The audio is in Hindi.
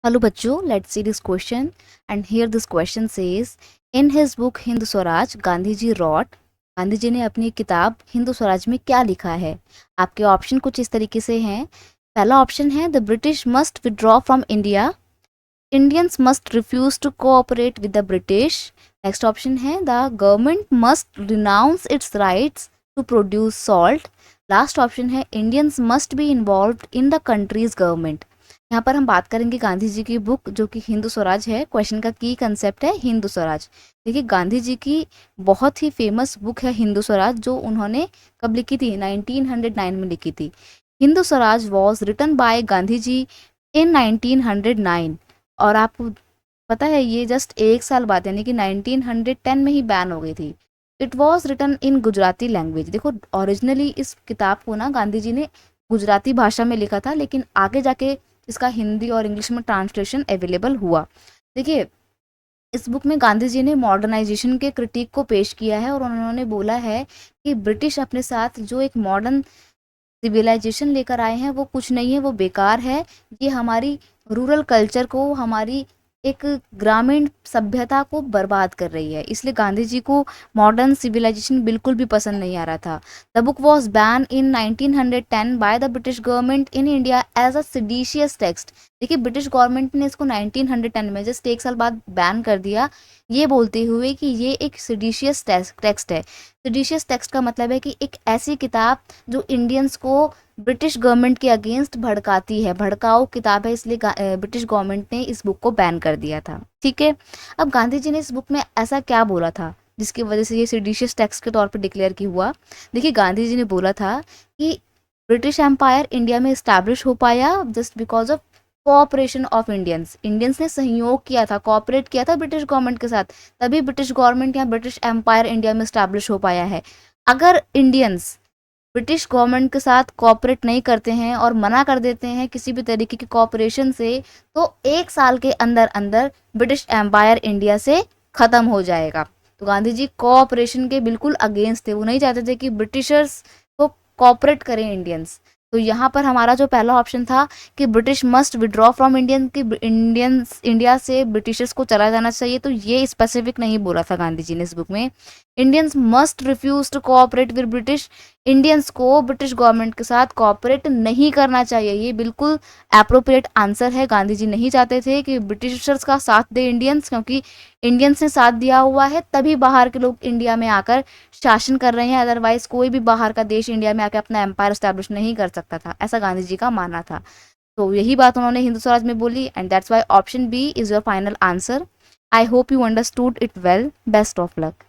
Hello बच्चों, let's see this question and here this question says in his book Hind Swaraj Gandhi ji wrote Gandhi ji ने अपनी किताब हिंदू स्वराज में क्या लिखा है। आपके ऑप्शन कुछ इस तरीके से हैं। पहला ऑप्शन है the British must withdraw from India, Indians must refuse to cooperate with the British. Next option है the government must renounce its rights to produce salt. Last option है Indians must be involved in the country's government. यहाँ पर हम बात करेंगे गांधी जी की बुक जो कि हिंदू स्वराज है। क्वेश्चन का की कंसेप्ट है हिंदू स्वराज। देखिए गांधी जी की बहुत ही फेमस बुक है हिंदू स्वराज, जो उन्होंने कब लिखी थी, 1909 में लिखी थी। Hindu Swaraj was written by Gandhi ji in 1909। और आपको पता है ये जस्ट एक साल बाद यानी कि 1910 में ही बैन हो गई थी। It was written in Gujarati language. देखो ओरिजिनली इस किताब को ना गांधी जी ने गुजराती भाषा में लिखा था, लेकिन आगे जाके इसका हिंदी और इंग्लिश में ट्रांसलेशन अवेलेबल हुआ। देखिए इस बुक में गांधी जी ने मॉडर्नाइजेशन के क्रिटिक को पेश किया है और उन्होंने बोला है कि ब्रिटिश अपने साथ जो एक मॉडर्न सिविलाइजेशन लेकर आए हैं वो कुछ नहीं है, वो बेकार है। ये हमारी रूरल कल्चर को, हमारी एक ग्रामीण सभ्यता को बर्बाद कर रही है। इसलिए गांधी जी को मॉडर्न सिविलाइजेशन बिल्कुल भी पसंद नहीं आ रहा था। The book was ban in 1910 by the British government in India as a seditious text. देखिए ब्रिटिश गवर्नमेंट ने इसको 1910 में जस्ट एक साल बाद बैन कर दिया, ये बोलते हुए कि ये एक सेडिशियस टेक्स्ट है। सेडिशियस टेक्स्ट का मतलब है कि एक ऐसी किताब जो इंडियंस को ब्रिटिश गवर्नमेंट के अगेंस्ट भड़काती है, भड़काऊ किताब है, इसलिए ब्रिटिश गवर्नमेंट ने इस बुक को बैन कर दिया था। ठीक है, अब गांधी जी ने इस बुक में ऐसा क्या बोला था जिसकी वजह से ये सेडिशियस टेक्स्ट के तौर पर डिक्लेयर की हुआ। देखिए गांधी जी ने बोला था कि ब्रिटिश एम्पायर इंडिया में इस्टेब्लिश हो पाया just because of cooperation of Indians. Indians ने सहयोग किया था, कोऑपरेट किया था ब्रिटिश गवर्नमेंट के साथ, तभी ब्रिटिश गवर्नमेंट या ब्रिटिश एम्पायर इंडिया में इस्टेब्लिश हो पाया है। अगर इंडियंस ब्रिटिश गवर्नमेंट के साथ कोऑपरेट नहीं करते हैं और मना कर देते हैं किसी भी तरीके की कोऑपरेशन से, तो एक साल के अंदर अंदर ब्रिटिश एम्पायर इंडिया से खत्म हो जाएगा। तो गांधी जी कोऑपरेशन के बिल्कुल अगेंस्ट थे, वो नहीं चाहते थे कि ब्रिटिशर्स को कोऑपरेट करें इंडियंस। तो यहाँ पर हमारा जो पहला ऑप्शन था कि British must withdraw from Indian, कि इंडियंस इंडिया से ब्रिटिशर्स को चला जाना चाहिए, तो ये स्पेसिफिक नहीं बोला था गांधी जी ने इस बुक में। Indians must refuse to cooperate with British, Indians को ब्रिटिश गवर्नमेंट के साथ कोऑपरेट नहीं करना चाहिए, ये बिल्कुल अप्रोप्रिएट आंसर है। गांधी जी नहीं चाहते थे कि ब्रिटिशर्स का साथ दे इंडियंस, क्योंकि इंडियंस ने साथ दिया हुआ है तभी बाहर के लोग इंडिया में आकर शासन कर रहे हैं, अदरवाइज कोई भी बाहर का देश इंडिया में आकर अपना एम्पायर स्टैब्लिश नहीं कर सकता था, ऐसा गांधी जी का मानना था। तो यही बात उन्होंने हिंदू स्वराज में बोली and that's why option B is your final answer. I hope you understood it well. Best of luck.